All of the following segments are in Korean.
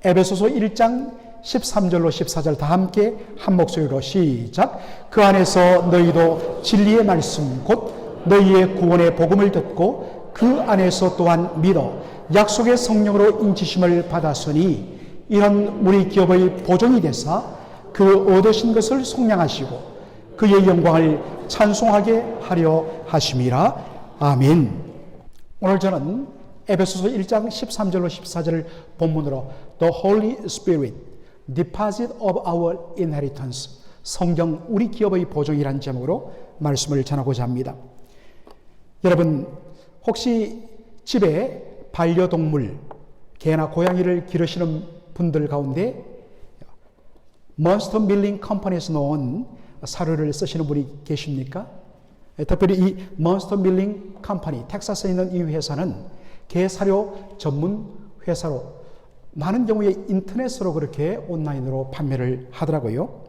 에베소서 1장 13절로 14절 다 함께 한 목소리로 시작. 그 안에서 너희도 진리의 말씀 곧 너희의 구원의 복음을 듣고 그 안에서 또한 믿어 약속의 성령으로 인치심을 받았으니 이런 우리 기업의 보정이 되사 그 얻으신 것을 속량하시고 그의 영광을 찬송하게 하려 하심이라. 아멘. 오늘 저는 에베소서 1장 13절로 14절을 본문으로 The Holy Spirit, Deposit of Our Inheritance, 성경 우리 기업의 보정이라는 제목으로 말씀을 전하고자 합니다. 여러분 혹시 집에 반려동물, 개나 고양이를 기르시는 분들 가운데 몬스터 밀링 컴퍼니에서 나온 사료를 쓰시는 분이 계십니까? 특별히 이 몬스터 밀링 컴퍼니, 텍사스에 있는 이 회사는 개 사료 전문 회사로 많은 경우에 인터넷으로 그렇게 온라인으로 판매를 하더라고요.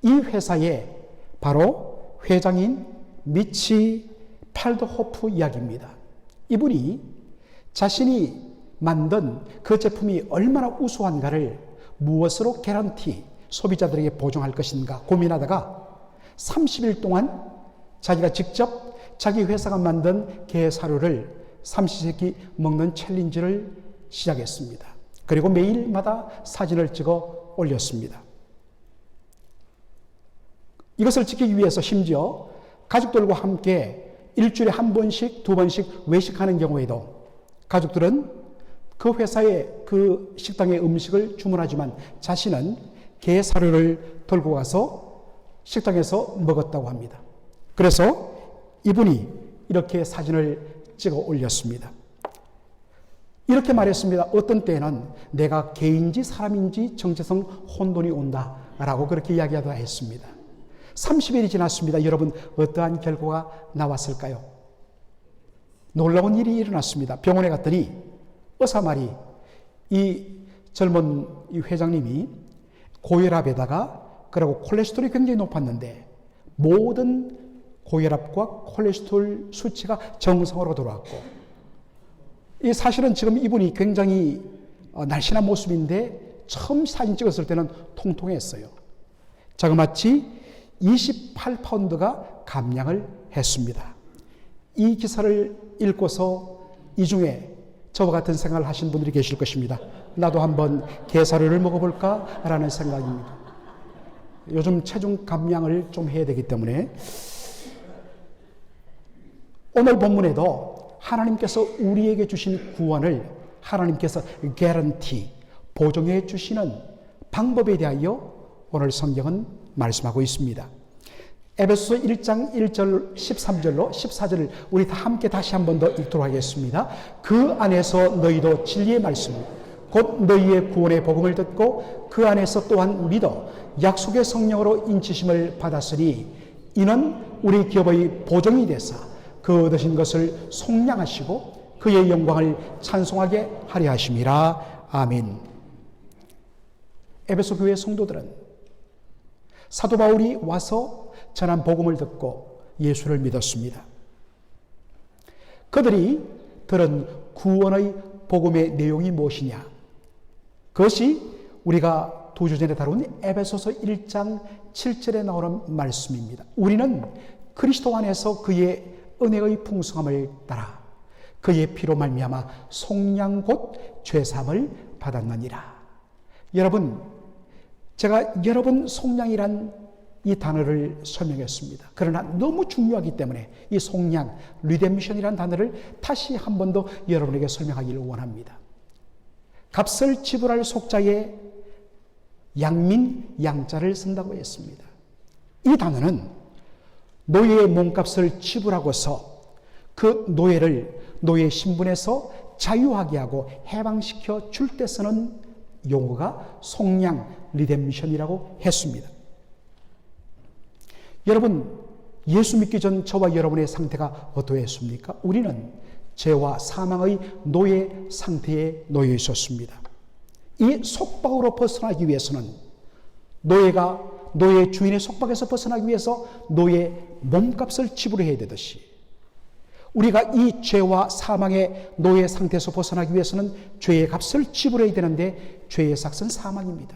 이 회사의 바로 회장인 미치 팔더호프 이야기입니다. 이분이 자신이 만든 그 제품이 얼마나 우수한가를 무엇으로 개런티, 소비자들에게 보증할 것인가 고민하다가 30일 동안 자기가 직접 자기 회사가 만든 개 사료를 삼시세끼 먹는 챌린지를 시작했습니다. 그리고 매일마다 사진을 찍어 올렸습니다. 이것을 지키기 위해서 심지어 가족들과 함께 일주일에 한 번씩, 두 번씩 외식하는 경우에도 가족들은 그 회사의 그 식당의 음식을 주문하지만 자신은 개 사료를 들고 가서 식당에서 먹었다고 합니다. 그래서 이분이 이렇게 사진을 찍어 올렸습니다. 이렇게 말했습니다. 어떤 때는 내가 개인지 사람인지 정체성 혼돈이 온다라고 그렇게 이야기하다 했습니다. 30일이 지났습니다. 여러분 어떠한 결과가 나왔을까요? 놀라운 일이 일어났습니다. 병원에 갔더니 의사말이 이 젊은 이 회장님이 고혈압에다가 그리고 콜레스테롤이 굉장히 높았는데 모든 고혈압과 콜레스테롤 수치가 정상으로 돌아왔고, 이 사실은 지금 이분이 굉장히 날씬한 모습인데 처음 사진 찍었을 때는 통통했어요. 자그마치 28파운드가 감량을 했습니다. 이 기사를 읽고서 이 중에 저와 같은 생각을 하신 분들이 계실 것입니다. 나도 한번 게사료를 먹어볼까 라는 생각입니다. 요즘 체중 감량을 좀 해야 되기 때문에 오늘 본문에도 하나님께서 우리에게 주신 구원을 하나님께서 개런티, 보증해 주시는 방법에 대하여 오늘 성경은 말씀하고 있습니다. 에베소서 1장 1절 13절로 14절을 우리 다 함께 다시 한 번 더 읽도록 하겠습니다. 그 안에서 너희도 진리의 말씀 곧 너희의 구원의 복음을 듣고 그 안에서 또한 믿어 약속의 성령으로 인치심을 받았으니 이는 우리 기업의 보증이 되사 그 얻으신 것을 속량하시고 그의 영광을 찬송하게 하려 하심이라. 아멘. 에베소 교회 성도들은 사도 바울이 와서 전한 복음을 듣고 예수를 믿었습니다. 그들이 들은 구원의 복음의 내용이 무엇이냐? 그것이 우리가 2주 전에 다룬 에베소서 1장 7절에 나오는 말씀입니다. 우리는 그리스도 안에서 그의 은혜의 풍성함을 따라 그의 피로 말미암아 속량 곧 죄사함을 받았느니라. 여러분, 제가 여러 번 속량이란 이 단어를 설명했습니다. 그러나 너무 중요하기 때문에 이 속량, 리뎀션이라는 단어를 다시 한 번 더 여러분에게 설명하기를 원합니다. 값을 지불할 속자에 양민, 양자를 쓴다고 했습니다. 이 단어는 노예의 몸값을 지불하고서 그 노예 신분에서 자유하게 하고 해방시켜 줄 때 쓰는 용어가 속량, 리뎀션이라고 했습니다. 여러분, 예수 믿기 전 저와 여러분의 상태가 어떠했습니까? 우리는 죄와 사망의 노예 상태에 놓여 있었습니다. 이 속박으로 벗어나기 위해서는 노예 주인의 속박에서 벗어나기 위해서 노예 몸값을 지불해야 되듯이 우리가 이 죄와 사망의 노예 상태에서 벗어나기 위해서는 죄의 값을 지불해야 되는데 죄의 삭은 사망입니다.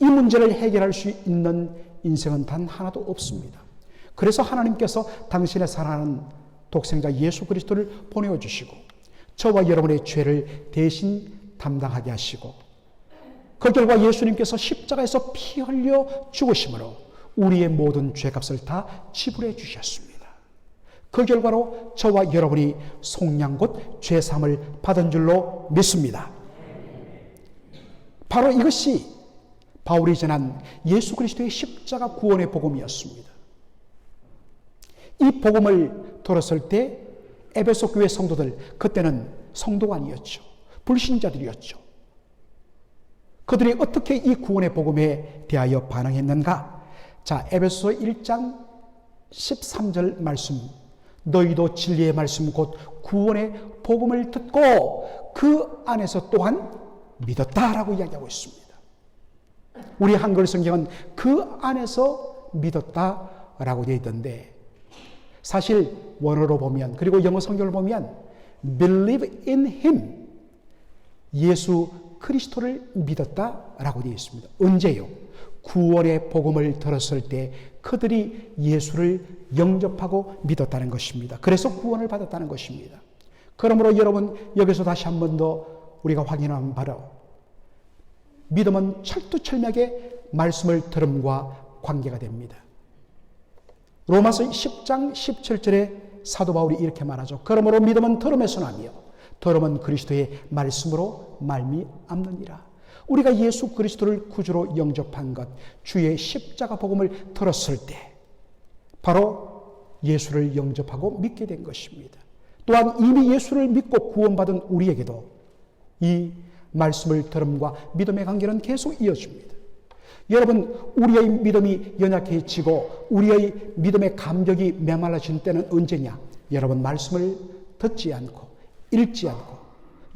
이 문제를 해결할 수 있는 인생은 단 하나도 없습니다. 그래서 하나님께서 당신의 사랑하는 독생자 예수 그리스도를 보내주시고 저와 여러분의 죄를 대신 담당하게 하시고 그 결과 예수님께서 십자가에서 피 흘려 죽으심으로 우리의 모든 죄값을 다 지불해 주셨습니다. 그 결과로 저와 여러분이 속량 곧 죄사함을 받은 줄로 믿습니다. 바로 이것이 바울이 전한 예수 그리스도의 십자가 구원의 복음이었습니다. 이 복음을 들었을 때 에베소 교회 성도들, 그때는 성도가 아니었죠. 불신자들이었죠. 그들이 어떻게 이 구원의 복음에 대하여 반응했는가? 자, 에베소 1장 13절 말씀. 너희도 진리의 말씀 곧 구원의 복음을 듣고 그 안에서 또한 믿었다라고 이야기하고 있습니다. 우리 한글 성경은 그 안에서 믿었다라고 되어 있던데 사실 원어로 보면 그리고 영어 성경을 보면 believe in him 예수 그리스도를 믿었다라고 되어 있습니다. 언제요? 구원의 복음을 들었을 때 그들이 예수를 영접하고 믿었다는 것입니다. 그래서 구원을 받았다는 것입니다. 그러므로 여러분 여기서 다시 한 번 더 우리가 확인하면 바로 믿음은 철두철미하게 말씀을 들음과 관계가 됩니다. 로마서 10장 17절에 사도 바울이 이렇게 말하죠. 그러므로 믿음은 들음에서 나며 들음은 그리스도의 말씀으로 말미암느니라. 우리가 예수 그리스도를 구주로 영접한 것, 주의 십자가 복음을 들었을 때 바로 예수를 영접하고 믿게 된 것입니다. 또한 이미 예수를 믿고 구원받은 우리에게도 이 말씀을 들음과 믿음의 관계는 계속 이어집니다. 여러분, 우리의 믿음이 연약해지고 우리의 믿음의 감격이 메말라진 때는 언제냐? 여러분, 말씀을 듣지 않고 읽지 않고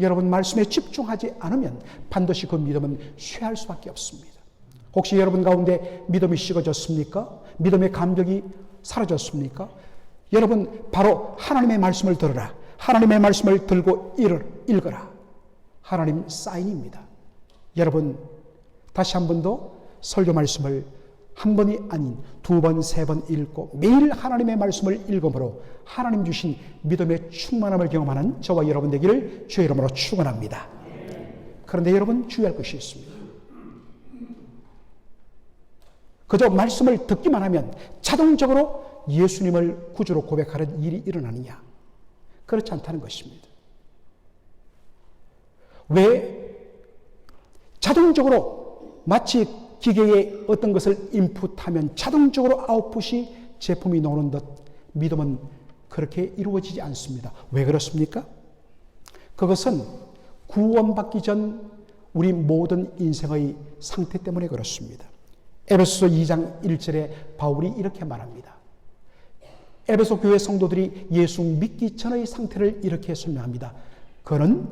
여러분 말씀에 집중하지 않으면 반드시 그 믿음은 쇠할 수밖에 없습니다. 혹시 여러분 가운데 믿음이 식어졌습니까? 믿음의 감격이 사라졌습니까? 여러분 바로 하나님의 말씀을 들으라. 하나님의 말씀을 들고 읽어라. 하나님 사인입니다. 여러분 다시 한 번 더 설교 말씀을 한 번이 아닌 두 번, 세 번 읽고 매일 하나님의 말씀을 읽음으로 하나님 주신 믿음의 충만함을 경험하는 저와 여러분 되기를 주의 이름으로 축원합니다. 그런데 여러분 주의할 것이 있습니다. 그저 말씀을 듣기만 하면 자동적으로 예수님을 구주로 고백하는 일이 일어나느냐? 그렇지 않다는 것입니다. 왜 자동적으로 마치 기계에 어떤 것을 인풋하면 자동적으로 아웃풋이 제품이 나오는 듯 믿음은 그렇게 이루어지지 않습니다. 왜 그렇습니까? 그것은 구원받기 전 우리 모든 인생의 상태 때문에 그렇습니다. 에베소 2장 1절에 바울이 이렇게 말합니다. 에베소 교회 성도들이 예수 믿기 전의 상태를 이렇게 설명합니다. 그는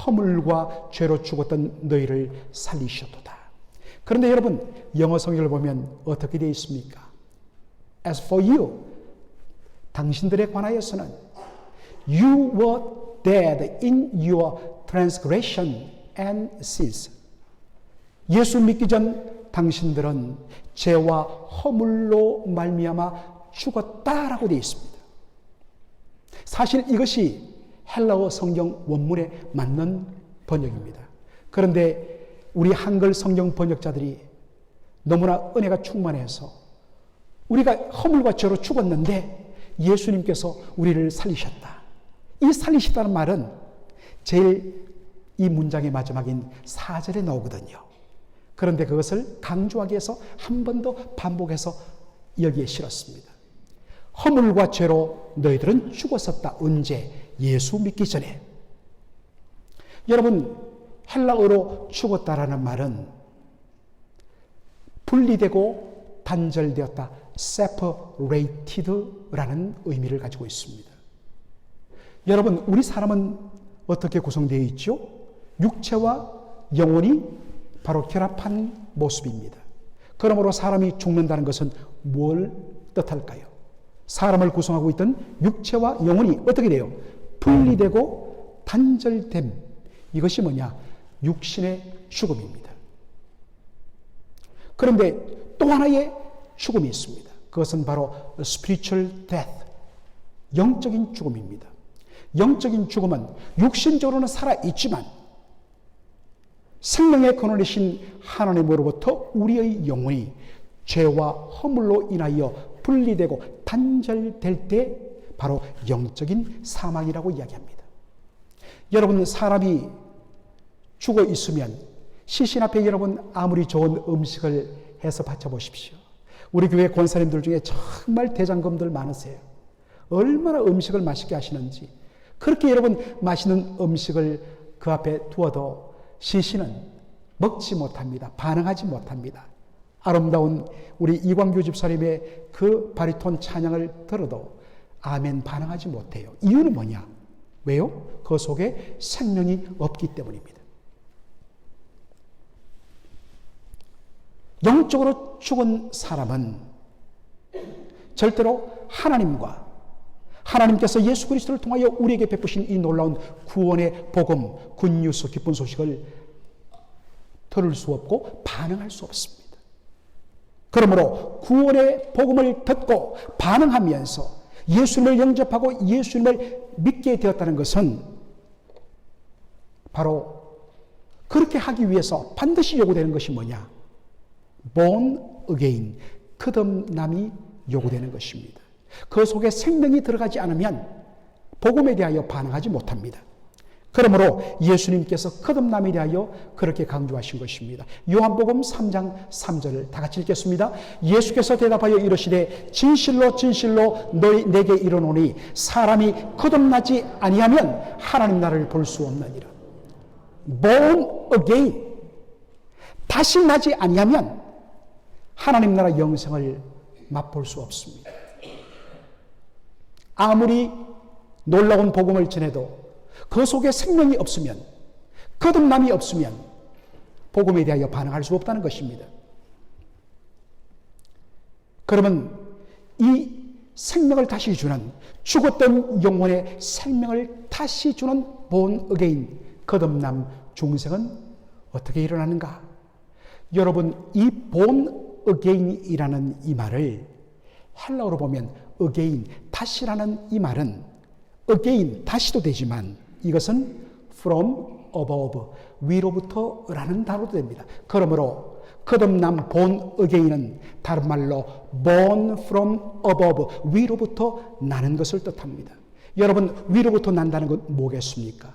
허물과 죄로 죽었던 너희를 살리셨도다. 그런데 여러분 영어 성경을 보면 어떻게 되어 있습니까? As for you, 당신들에 관하여서는 You were dead in your transgression and sins. 예수 믿기 전 당신들은 죄와 허물로 말미암아 죽었다라고 되어 있습니다. 사실 이것이 헬라어 성경 원문에 맞는 번역입니다. 그런데 우리 한글 성경 번역자들이 너무나 은혜가 충만해서 우리가 허물과 죄로 죽었는데 예수님께서 우리를 살리셨다. 이 살리시다는 말은 제일 이 문장의 마지막인 4절에 나오거든요. 그런데 그것을 강조하기 위해서 한 번 더 반복해서 여기에 실었습니다. 허물과 죄로 너희들은 죽었었다. 언제? 예수 믿기 전에. 여러분 헬라어로 죽었다라는 말은 분리되고 단절되었다, separated라는 의미를 가지고 있습니다. 여러분 우리 사람은 어떻게 구성되어 있죠? 육체와 영혼이 바로 결합한 모습입니다. 그러므로 사람이 죽는다는 것은 뭘 뜻할까요? 사람을 구성하고 있던 육체와 영혼이 어떻게 돼요? 분리되고 단절됨. 이것이 뭐냐? 육신의 죽음입니다. 그런데 또 하나의 죽음이 있습니다. 그것은 바로 spiritual death, 영적인 죽음입니다. 영적인 죽음은 육신적으로는 살아있지만 생명의 근원이신 하나님으로부터 우리의 영혼이 죄와 허물로 인하여 분리되고 단절될 때 바로 영적인 사망이라고 이야기합니다. 여러분, 사람이 죽어 있으면 시신 앞에 여러분 아무리 좋은 음식을 해서 바쳐보십시오. 우리 교회 권사님들 중에 정말 대장금들 많으세요. 얼마나 음식을 맛있게 하시는지. 그렇게 여러분 맛있는 음식을 그 앞에 두어도 시신은 먹지 못합니다. 반응하지 못합니다. 아름다운 우리 이광규 집사님의 그 바리톤 찬양을 들어도 아멘 반응하지 못해요. 이유는 뭐냐? 왜요? 그 속에 생명이 없기 때문입니다. 영적으로 죽은 사람은 절대로 하나님께서 예수 그리스도를 통하여 우리에게 베푸신 이 놀라운 구원의 복음, 굿뉴스, 기쁜 소식을 들을 수 없고 반응할 수 없습니다. 그러므로 구원의 복음을 듣고 반응하면서 예수님을 영접하고 예수님을 믿게 되었다는 것은 바로 그렇게 하기 위해서 반드시 요구되는 것이 뭐냐? born again, 거듭남이 요구되는 것입니다. 그 속에 생명이 들어가지 않으면 복음에 대하여 반응하지 못합니다. 그러므로 예수님께서 거듭남에 대하여 그렇게 강조하신 것입니다. 요한복음 3장 3절을 다 같이 읽겠습니다. 예수께서 대답하여 이르시되 진실로 진실로 내게 이르노니 사람이 거듭나지 아니하면 하나님 나라를 볼 수 없느니라. born again, 다시 나지 아니하면 하나님 나라 영생을 맛볼 수 없습니다. 아무리 놀라운 복음을 전해도 그 속에 생명이 없으면, 거듭남이 없으면 복음에 대하여 반응할 수 없다는 것입니다. 그러면 이 생명을 다시 주는, 죽었던 영혼의 생명을 다시 주는 born again, 거듭남 중생은 어떻게 일어나는가? 여러분, 이 born again이라는 이 말을 헬라어로 보면 again, 다시라는 이 말은 again, 다시도 되지만 이것은 from above, 위로부터라는 단어도 됩니다. 그러므로 거듭남 born again은 다른 말로 born from above, 위로부터 나는 것을 뜻합니다. 여러분, 위로부터 난다는 건 뭐겠습니까?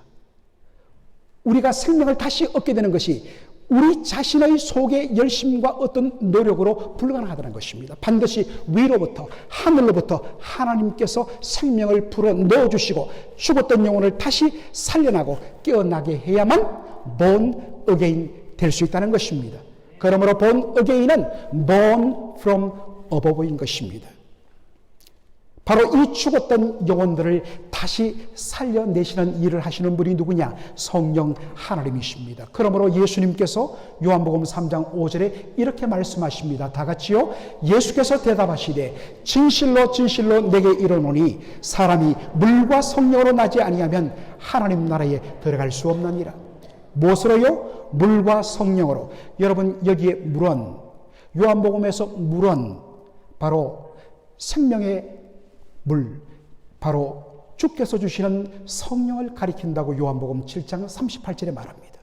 우리가 생명을 다시 얻게 되는 것이 우리 자신의 속의 열심과 어떤 노력으로 불가능하다는 것입니다. 반드시 위로부터, 하늘로부터 하나님께서 생명을 불어 넣어주시고 죽었던 영혼을 다시 살려나고 깨어나게 해야만 born again 될 수 있다는 것입니다. 그러므로 born again은 born from above인 것입니다. 바로 이 죽었던 영혼들을 다시 살려내시는 일을 하시는 분이 누구냐? 성령 하나님이십니다. 그러므로 예수님께서 요한복음 3장 5절에 이렇게 말씀하십니다. 다 같이요. 예수께서 대답하시되 진실로 진실로 내게 이르노니 사람이 물과 성령으로 나지 아니하면 하나님 나라에 들어갈 수 없느니라. 무엇으로요? 물과 성령으로. 여러분, 여기에 물은, 요한복음에서 물은 바로 생명의 물, 바로 주께서 주시는 성령을 가리킨다고 요한복음 7장 38절에 말합니다.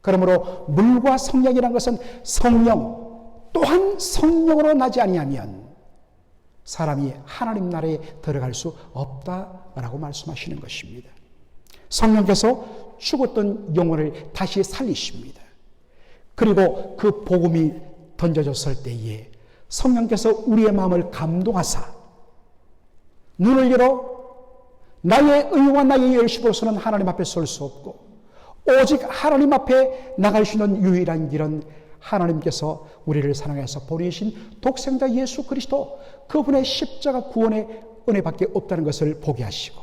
그러므로 물과 성령이라는 것은 성령 또한 성령으로 나지 아니하면 사람이 하나님 나라에 들어갈 수 없다라고 말씀하시는 것입니다. 성령께서 죽었던 영혼을 다시 살리십니다. 그리고 그 복음이 던져졌을 때에 성령께서 우리의 마음을 감동하사 눈을 열어 나의 의와 나의 열심으로서는 하나님 앞에 설 수 없고 오직 하나님 앞에 나갈 수 있는 유일한 길은 하나님께서 우리를 사랑해서 보내신 독생자 예수 그리스도, 그분의 십자가 구원의 은혜밖에 없다는 것을 보게 하시고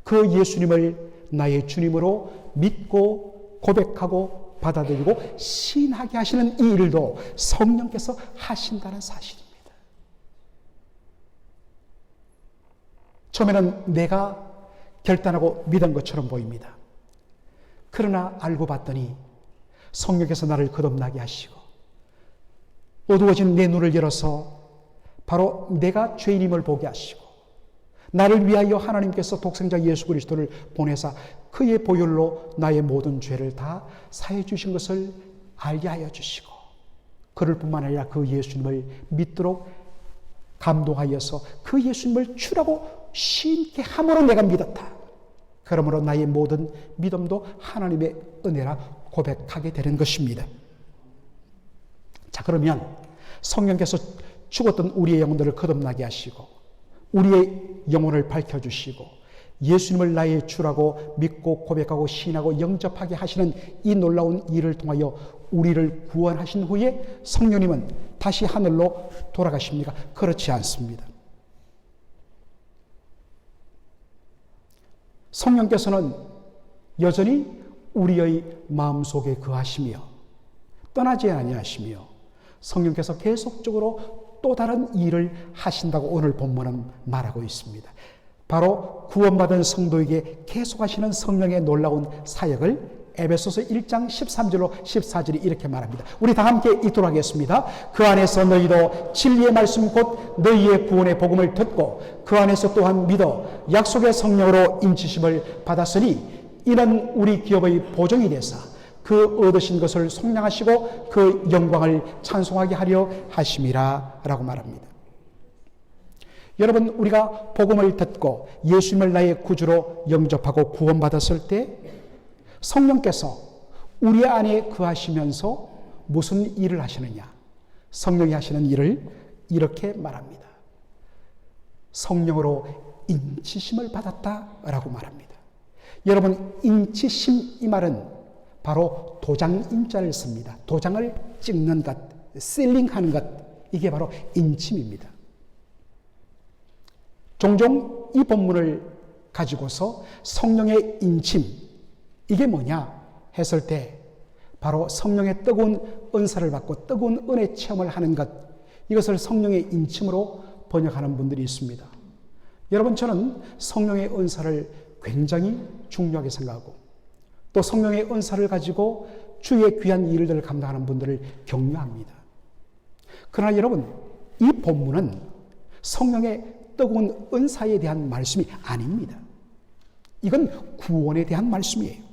그 예수님을 나의 주님으로 믿고 고백하고 받아들이고 신하게 하시는 이 일도 성령께서 하신다는 사실입니다. 처음에는 내가 결단하고 믿은 것처럼 보입니다. 그러나 알고 봤더니 성령께서 나를 거듭나게 하시고 어두워진 내 눈을 열어서 바로 내가 죄인임을 보게 하시고 나를 위하여 하나님께서 독생자 예수 그리스도를 보내사 그의 보혈로 나의 모든 죄를 다 사해 주신 것을 알게 하여 주시고 그럴 뿐만 아니라 그 예수님을 믿도록 감동하여서 그 예수님을 주라고 신께 함으로 내가 믿었다. 그러므로 나의 모든 믿음도 하나님의 은혜라 고백하게 되는 것입니다. 자, 그러면 성령께서 죽었던 우리의 영혼들을 거듭나게 하시고 우리의 영혼을 밝혀주시고 예수님을 나의 주라고 믿고 고백하고 신하고 영접하게 하시는 이 놀라운 일을 통하여 우리를 구원하신 후에 성령님은 다시 하늘로 돌아가십니까? 그렇지 않습니다. 성령께서는 여전히 우리의 마음속에 거하시며 떠나지 아니하시며 성령께서 계속적으로 또 다른 일을 하신다고 오늘 본문은 말하고 있습니다. 바로 구원받은 성도에게 계속하시는 성령의 놀라운 사역을 에베소서 1장 13절로 14절이 이렇게 말합니다. 우리 다 함께 읽도록 하겠습니다. 그 안에서 너희도 진리의 말씀 곧 너희의 구원의 복음을 듣고 그 안에서 또한 믿어 약속의 성령으로 인치심을 받았으니 이는 우리 기업의 보정이 되사 그 얻으신 것을 속량하시고 그 영광을 찬송하게 하려 하심이라 라고 말합니다. 여러분, 우리가 복음을 듣고 예수님을 나의 구주로 영접하고 구원받았을 때 성령께서 우리 안에 거하시면서 무슨 일을 하시느냐? 성령이 하시는 일을 이렇게 말합니다. 성령으로 인치심을 받았다라고 말합니다. 여러분, 인치심 이 말은 바로 도장 인자를 씁니다. 도장을 찍는 것, 실링하는 것, 이게 바로 인침입니다. 종종 이 본문을 가지고서 성령의 인침, 이게 뭐냐 했을 때 바로 성령의 뜨거운 은사를 받고 뜨거운 은혜 체험을 하는 것, 이것을 성령의 인침으로 번역하는 분들이 있습니다. 여러분, 저는 성령의 은사를 굉장히 중요하게 생각하고 또 성령의 은사를 가지고 주의 귀한 일들을 감당하는 분들을 격려합니다. 그러나 여러분, 이 본문은 성령의 뜨거운 은사에 대한 말씀이 아닙니다. 이건 구원에 대한 말씀이에요.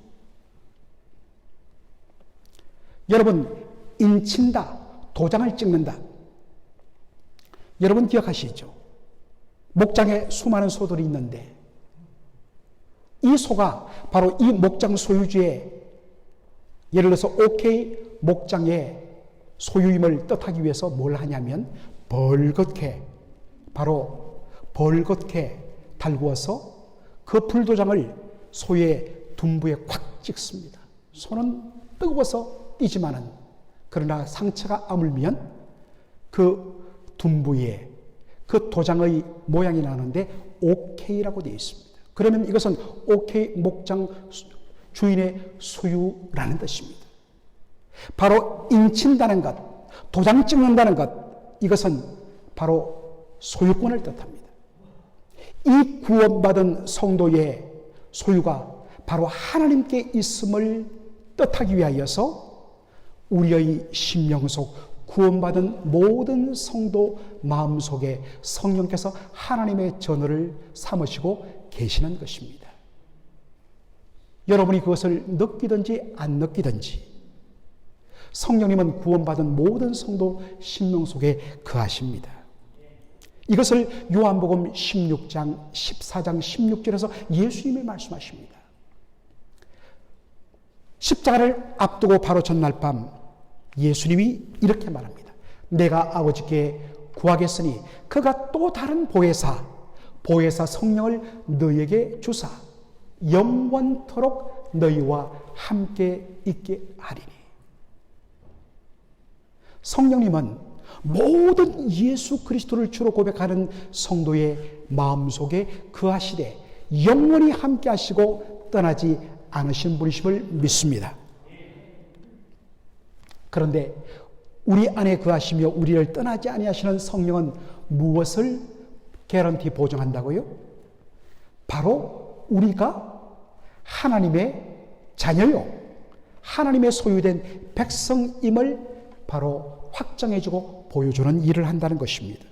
여러분, 인친다, 도장을 찍는다. 여러분 기억하시죠? 목장에 수많은 소들이 있는데 이 소가 바로 이 목장 소유주의, 예를 들어서 OK 목장의 소유임을 뜻하기 위해서 뭘 하냐면 벌겋게, 바로 벌겋게 달구어서 그 불도장을 소의 둔부에 콱 찍습니다. 소는 뜨거워서 뛰지만은 그러나 상처가 아물면 그 둔부에 그 도장의 모양이 나는데 OK라고 되어 있습니다. 그러면 이것은 OK 목장 주인의 소유라는 뜻입니다. 바로 인친다는 것, 도장 찍는다는 것, 이것은 바로 소유권을 뜻합니다. 이 구원받은 성도의 소유가 바로 하나님께 있음을 뜻하기 위하여서 우리의 심령 속 구원받은 모든 성도 마음속에 성령께서 하나님의 전어를 삼으시고 계시는 것입니다. 여러분이 그것을 느끼든지 안 느끼든지 성령님은 구원받은 모든 성도 심령 속에 거하십니다. 이것을 요한복음 16장 14장 16절에서 예수님이 말씀하십니다. 십자가를 앞두고 바로 전날 밤 예수님이 이렇게 말합니다. 내가 아버지께 구하겠으니 그가 또 다른 보혜사 성령을 너희에게 주사 영원토록 너희와 함께 있게 하리니. 성령님은 모든 예수 그리스도를 주로 고백하는 성도의 마음속에 거하시되 영원히 함께 하시고 떠나지 않으신 분이심을 믿습니다. 그런데 우리 안에 거하시며 우리를 떠나지 아니하시는 성령은 무엇을 개런티 보증한다고요? 바로 우리가 하나님의 자녀요, 하나님의 소유된 백성임을 바로 확정해주고 보여주는 일을 한다는 것입니다.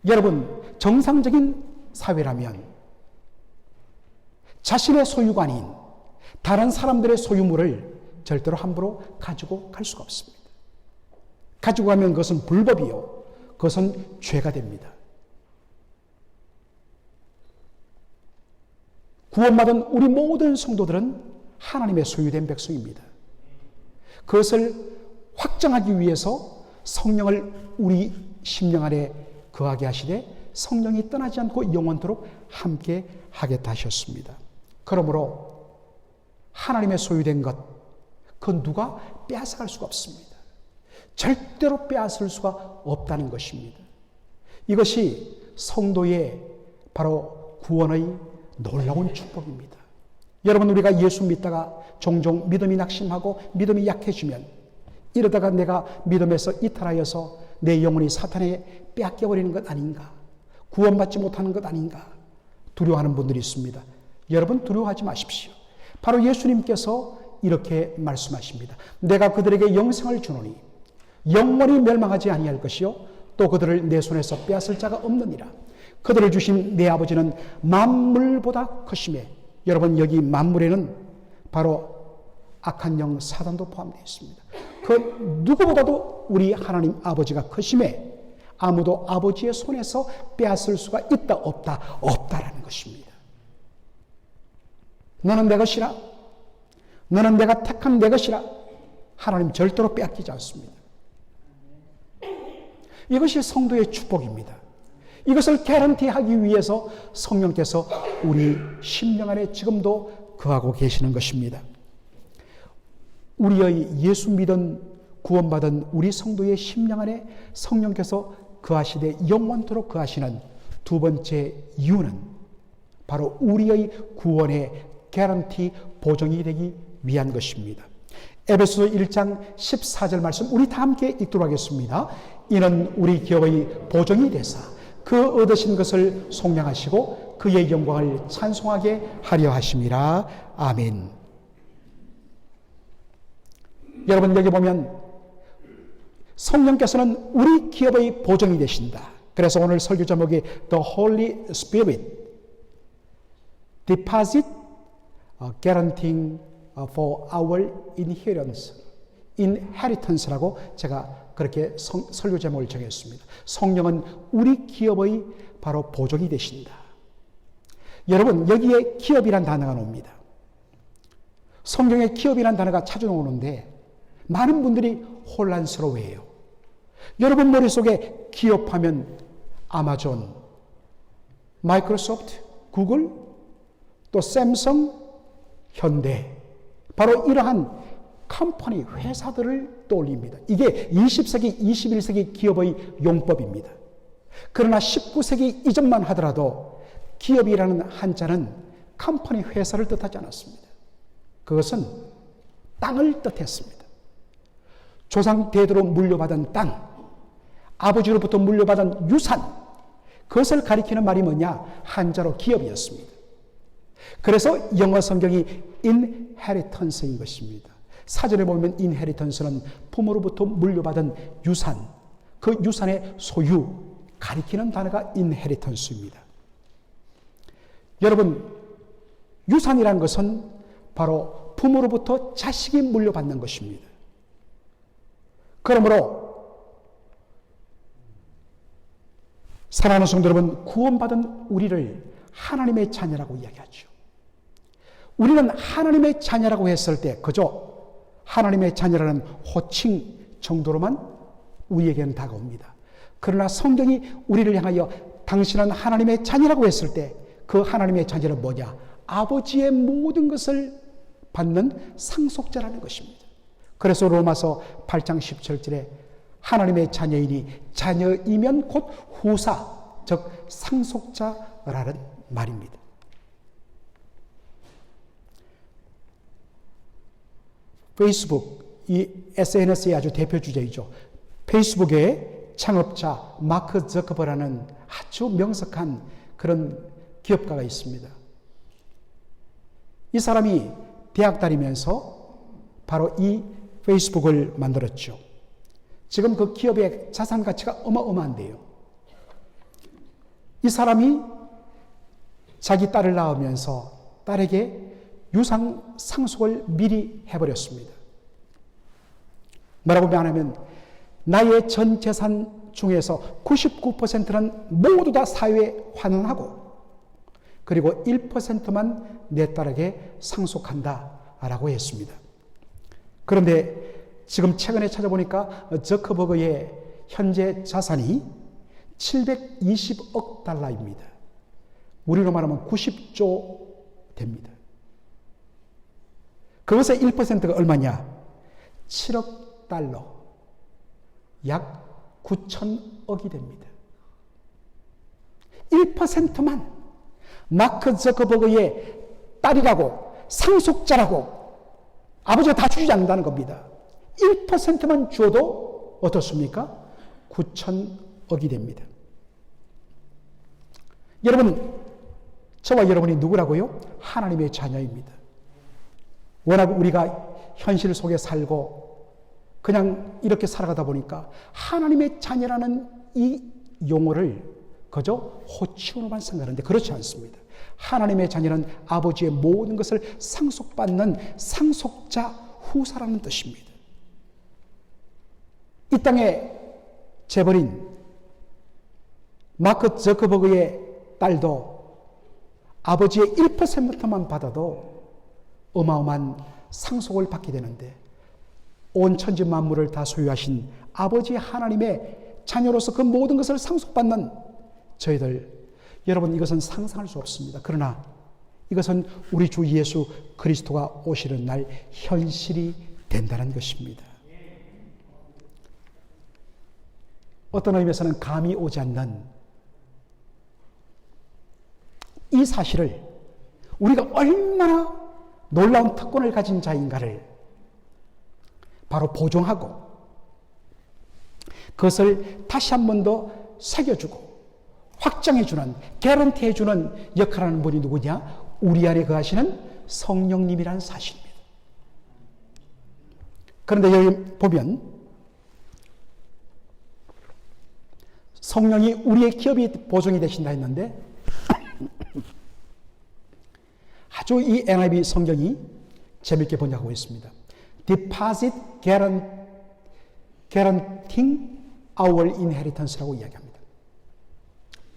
여러분, 정상적인 사회라면 자신의 소유가 아닌 다른 사람들의 소유물을 절대로 함부로 가지고 갈 수가 없습니다. 가지고 가면 그것은 불법이요, 그것은 죄가 됩니다. 구원받은 우리 모든 성도들은 하나님의 소유된 백성입니다. 그것을 확정하기 위해서 성령을 우리 심령 안에 거하게 하시되 성령이 떠나지 않고 영원토록 함께 하겠다 하셨습니다. 그러므로 하나님의 소유된 것, 그건 누가 빼앗아갈 수가 없습니다. 절대로 빼앗을 수가 없다는 것입니다. 이것이 성도의 바로 구원의 놀라운 축복입니다. 여러분, 우리가 예수 믿다가 종종 믿음이 낙심하고 믿음이 약해지면 이러다가 내가 믿음에서 이탈하여서 내 영혼이 사탄에 빼앗겨버리는 것 아닌가, 구원받지 못하는 것 아닌가 두려워하는 분들이 있습니다. 여러분, 두려워하지 마십시오. 바로 예수님께서 이렇게 말씀하십니다. 내가 그들에게 영생을 주노니 영원히 멸망하지 아니할 것이요 또 그들을 내 손에서 빼앗을 자가 없느니라. 그들을 주신 내 아버지는 만물보다 크심에, 여러분, 여기 만물에는 바로 악한 영 사단도 포함되어 있습니다. 그 누구보다도 우리 하나님 아버지가 크심에 아무도 아버지의 손에서 빼앗을 수가 있다 없다, 없다라는 것입니다. 너는 내 것이라, 너는 내가 택한 내 것이라, 하나님 절대로 빼앗기지 않습니다. 이것이 성도의 축복입니다. 이것을 개런티하기 위해서 성령께서 우리 심령 안에 지금도 거하고 계시는 것입니다. 우리의 예수 믿은 구원받은 우리 성도의 심령 안에 성령께서 거하시되 영원토록 거하시는 두 번째 이유는 바로 우리의 구원의 개런티 보증이 되기 위한 것입니다. 에베소서 1장 14절 말씀 우리 다 함께 읽도록 하겠습니다. 이는 우리 기업의 보증이 되사 그 얻으신 것을 속량하시고 그의 영광을 찬송하게 하려 하심이라. 아멘. 여러분, 여기 보면 성령께서는 우리 기업의 보증이 되신다. 그래서 오늘 설교 제목이 The Holy Spirit Deposit Guaranteeing for Our Inheritance라고 제가 그렇게 설교 제목을 정했습니다. 성령은 우리 기업의 바로 보증이 되신다. 여러분, 여기에 기업이란 단어가 나옵니다. 성경에 기업이란 단어가 자주 나오는데 많은 분들이 혼란스러워해요. 여러분 머릿속에 기업하면 아마존, 마이크로소프트, 구글, 또 샘성, 현대, 바로 이러한 컴퍼니, 회사들을 떠올립니다. 이게 20세기, 21세기 기업의 용법입니다. 그러나 19세기 이전만 하더라도 기업이라는 한자는 컴퍼니, 회사를 뜻하지 않았습니다. 그것은 땅을 뜻했습니다. 조상 대대로 물려받은 땅, 아버지로부터 물려받은 유산, 그것을 가리키는 말이 뭐냐? 한자로 기업이었습니다. 그래서 영어 성경이 inheritance인 것입니다. 사전에 보면 inheritance는 부모로부터 물려받은 유산, 그 유산의 소유 가리키는 단어가 inheritance입니다. 여러분, 유산이라는 것은 바로 부모로부터 자식이 물려받는 것입니다. 그러므로 사랑하는 성도 여러분, 구원받은 우리를 하나님의 자녀라고 이야기하죠. 우리는 하나님의 자녀라고 했을 때 그저 하나님의 자녀라는 호칭 정도로만 우리에게는 다가옵니다. 그러나 성경이 우리를 향하여 당신은 하나님의 자녀라고 했을 때 그 하나님의 자녀는 뭐냐? 아버지의 모든 것을 받는 상속자라는 것입니다. 그래서 로마서 8장 17절에 하나님의 자녀이니 자녀이면 곧 후사, 즉 상속자라는 말입니다. 페이스북, 이 SNS의 아주 대표 주제이죠. 페이스북의 창업자 마크 저커버라는 아주 명석한 그런 기업가가 있습니다. 이 사람이 대학 다니면서 바로 이 페이스북을 만들었죠. 지금 그 기업의 자산 가치가 어마어마한데요. 이 사람이 자기 딸을 낳으면서 딸에게 유산 상속을 미리 해버렸습니다. 뭐라고 말하면 나의 전 재산 중에서 99%는 모두 다 사회에 환원하고 그리고 1%만 내 딸에게 상속한다라고 했습니다. 그런데 지금 최근에 찾아보니까 저커버그의 현재 자산이 720억 달러입니다. 우리로 말하면 90조 됩니다. 그것의 1%가 얼마냐? 7억 달러, 약 9천억이 됩니다. 1%만 마크 저커버그의 딸이라고 상속자라고 아버지가 다 주지 않는다는 겁니다. 1%만 주어도 어떻습니까? 9천억이 됩니다. 여러분, 저와 여러분이 누구라고요? 하나님의 자녀입니다. 워낙 우리가 현실 속에 살고 그냥 이렇게 살아가다 보니까 하나님의 자녀라는 이 용어를 그저 호칭으로만 생각하는데 그렇지 않습니다. 하나님의 자녀는 아버지의 모든 것을 상속받는 상속자 후사라는 뜻입니다. 이 땅에 재벌인 마크 저커버그의 딸도 아버지의 1%만 받아도 어마어마한 상속을 받게 되는데 온 천지 만물을 다 소유하신 아버지 하나님의 자녀로서 그 모든 것을 상속받는 저희들, 여러분, 이것은 상상할 수 없습니다. 그러나 이것은 우리 주 예수 그리스도가 오시는 날 현실이 된다는 것입니다. 어떤 의미에서는 감이 오지 않는 이 사실을 우리가 얼마나 놀라운 특권을 가진 자인가를 바로 보존하고 그것을 다시 한 번 더 새겨주고 확장해주는, 개런티해주는 역할을 하는 분이 누구냐? 우리 안에 거하시는 성령님이라는 사실입니다. 그런데 여기 보면 성령이 우리의 기업이 보존이 되신다 했는데 아주 이 NIV 성경이 재밌게 번역하고 있습니다. Deposit guaranteeing our inheritance라고 이야기합니다.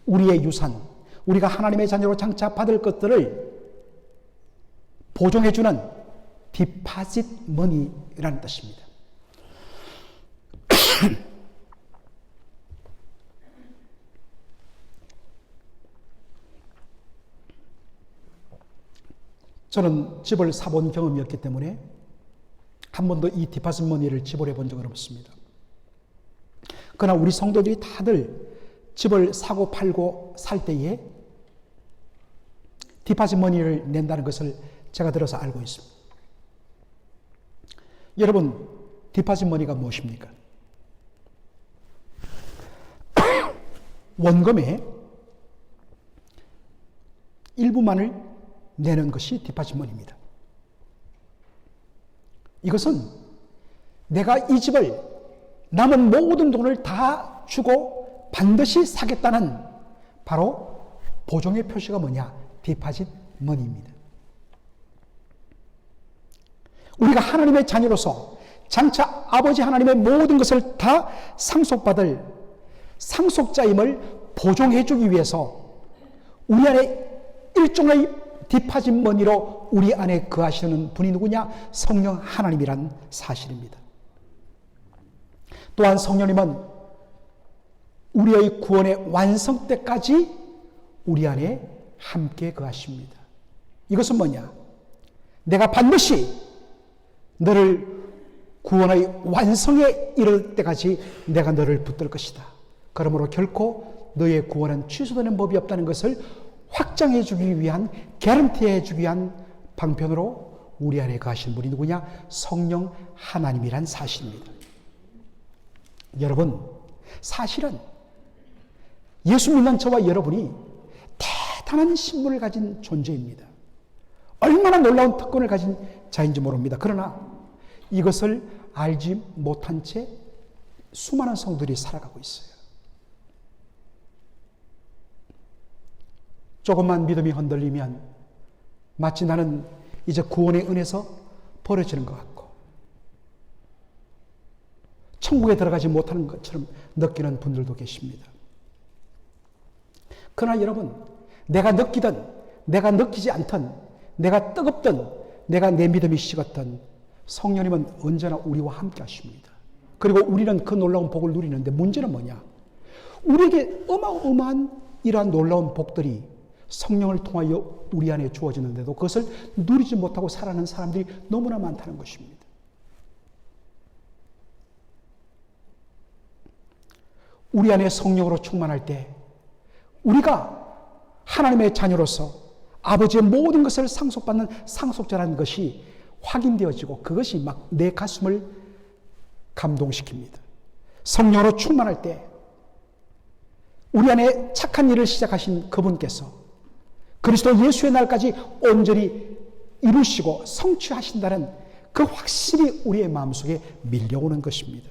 우리의 유산, 우리가 하나님의 자녀로 장차 받을 것들을 보존해주는 Deposit money라는 뜻입니다. 저는 집을 사본 경험이 없기 때문에 한 번도 이 디파짓 머니를 지불해 본 적은 없습니다. 그러나 우리 성도들이 다들 집을 사고 팔고 살 때에 디파짓 머니를 낸다는 것을 제가 들어서 알고 있습니다. 여러분, 디파짓 머니가 무엇입니까? 원금의 일부만을 내는 것이 디파짓 머니입니다. 이것은 내가 이 집을 남은 모든 돈을 다 주고 반드시 사겠다는 바로 보증의 표시가 뭐냐? 디파짓 머니입니다. 우리가 하나님의 자녀로서 장차 아버지 하나님의 모든 것을 다 상속받을 상속자임을 보존해 주기 위해서 우리 안에 일종의 디파짓 머니로 우리 안에 거하시는 분이 누구냐? 성령 하나님이란 사실입니다. 또한 성령님은 우리의 구원의 완성 때까지 우리 안에 함께 거하십니다. 이것은 뭐냐? 내가 반드시 너를 구원의 완성에 이를 때까지 내가 너를 붙들 것이다. 그러므로 결코 너의 구원은 취소되는 법이 없다는 것을 확장해 주기 위한, 개런티해 주기 위한 방편으로 우리 안에 거하신 분이 누구냐? 성령 하나님이란 사실입니다. 여러분, 사실은 예수 믿는 저와 여러분이 대단한 신분을 가진 존재입니다. 얼마나 놀라운 특권을 가진 자인지 모릅니다. 그러나 이것을 알지 못한 채 수많은 성도들이 살아가고 있어요. 조금만 믿음이 흔들리면 마치 나는 이제 구원의 은혜에서 버려지는 것 같고 천국에 들어가지 못하는 것처럼 느끼는 분들도 계십니다. 그러나 여러분, 내가 느끼든 내가 느끼지 않든 내가 뜨겁든 내가 내 믿음이 식었든 성령님은 언제나 우리와 함께 하십니다. 그리고 우리는 그 놀라운 복을 누리는데 문제는 뭐냐? 우리에게 어마어마한 이러한 놀라운 복들이 성령을 통하여 우리 안에 주어지는데도 그것을 누리지 못하고 살아가는 사람들이 너무나 많다는 것입니다. 우리 안에 성령으로 충만할 때 우리가 하나님의 자녀로서 아버지의 모든 것을 상속받는 상속자라는 것이 확인되어지고 그것이 막 내 가슴을 감동시킵니다. 성령으로 충만할 때 우리 안에 착한 일을 시작하신 그분께서 그리스도 예수의 날까지 온전히 이루시고 성취하신다는 그 확실히 우리의 마음속에 밀려오는 것입니다.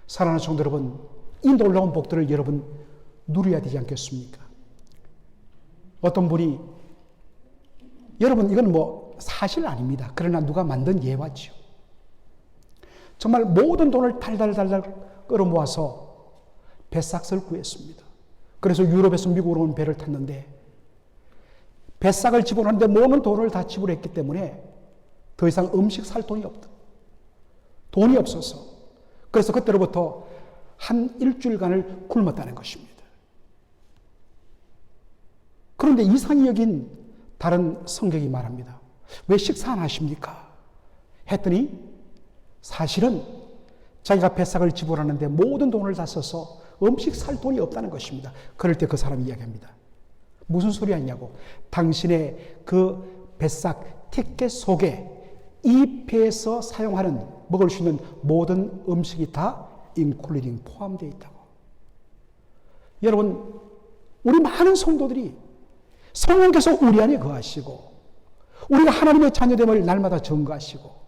사랑하는 성도 여러분, 이 놀라운 복들을 여러분 누려야 되지 않겠습니까? 어떤 분이 여러분 이건 뭐 사실 아닙니다. 그러나 누가 만든 예화지요. 정말 모든 돈을 달달달달 끌어모아서 뱃삭을 구했습니다. 그래서 유럽에서 미국으로 온 배를 탔는데 뱃삭을 집어넣는데 모든 돈을 다 지불했기 때문에 더 이상 음식 살 돈이 없다. 돈이 없어서 그래서 그때로부터 한 일주일간을 굶었다는 것입니다. 그런데 이상히 여긴 다른 성경이 말합니다. 왜 식사 안 하십니까? 했더니 사실은 자기가 뱃삭을 지불하는데 모든 돈을 다 써서 음식 살 돈이 없다는 것입니다. 그럴 때 그 사람이 이야기합니다. 무슨 소리 하냐고. 당신의 그 뱃삭 티켓 속에 이 배에서 사용하는 먹을 수 있는 모든 음식이 다 인클루딩 포함되어 있다고. 여러분, 우리 많은 성도들이 성령께서 우리 안에 거하시고 우리가 하나님의 자녀됨을 날마다 증거하시고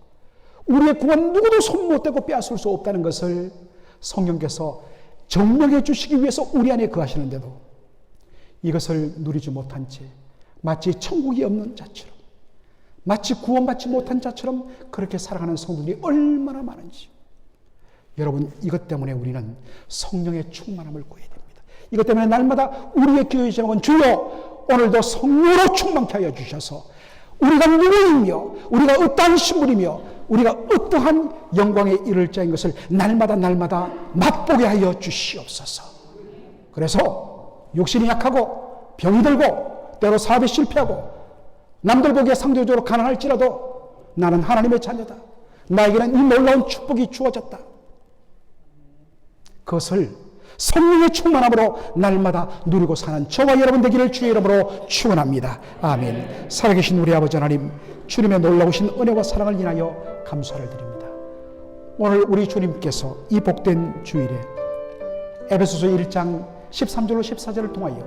우리의 구원 누구도 손 못 대고 빼앗을 수 없다는 것을 성령께서 증명해 주시기 위해서 우리 안에 거하시는데도 이것을 누리지 못한 채 마치 천국이 없는 자처럼 마치 구원받지 못한 자처럼 그렇게 살아가는 성도들이 얼마나 많은지. 여러분, 이것 때문에 우리는 성령의 충만함을 구해야 됩니다. 이것 때문에 날마다 우리의 기도의 제목은 주여 오늘도 성령으로 충만케 하여 주셔서 우리가 누구이며 우리가 어떠한 신분이며 우리가 어떠한 영광에 이를 자인 것을 날마다 맛보게 하여 주시옵소서. 그래서 욕심이 약하고 병이 들고 때로 사업에 실패하고 남들 보기에 상대적으로 가난할지라도 나는 하나님의 자녀다. 나에게는 이 놀라운 축복이 주어졌다. 그것을 성령의 충만함으로 날마다 누리고 사는 저와 여러분 되기를 주의 이름으로 축원합니다. 아멘. 살아계신 우리 아버지 하나님, 주님의 놀라우신 은혜와 사랑을 인하여 감사를 드립니다. 오늘 우리 주님께서 이 복된 주일에 에베소서 1장 13절로 14절을 통하여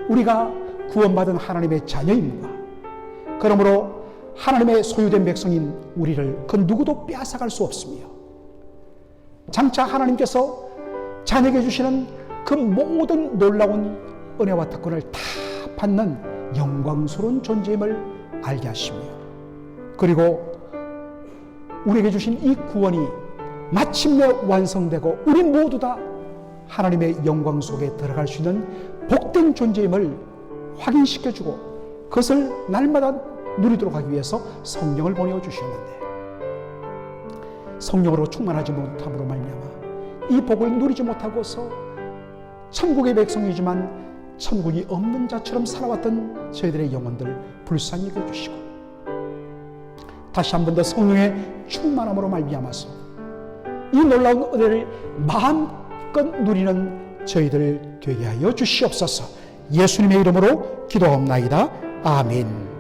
우리가 구원받은 하나님의 자녀임과 그러므로 하나님의 소유된 백성인 우리를 그 누구도 빼앗아갈 수 없으며 장차 하나님께서 자녀에게 주시는 그 모든 놀라운 은혜와 특권을 다 받는 영광스러운 존재임을 알게 하시며 그리고 우리에게 주신 이 구원이 마침내 완성되고 우리 모두 다 하나님의 영광 속에 들어갈 수 있는 복된 존재임을 확인시켜주고 그것을 날마다 누리도록 하기 위해서 성령을 보내어 주셨는데 성령으로 충만하지 못함으로 말미암아 이 복을 누리지 못하고서 천국의 백성이지만 천국이 없는 자처럼 살아왔던 저희들의 영혼들 불쌍히 여겨주시고 다시 한 번 더 성령의 충만함으로 말미암아서 이 놀라운 은혜를 마음껏 누리는 저희들 되게 하여 주시옵소서. 예수님의 이름으로 기도합나이다. 아멘.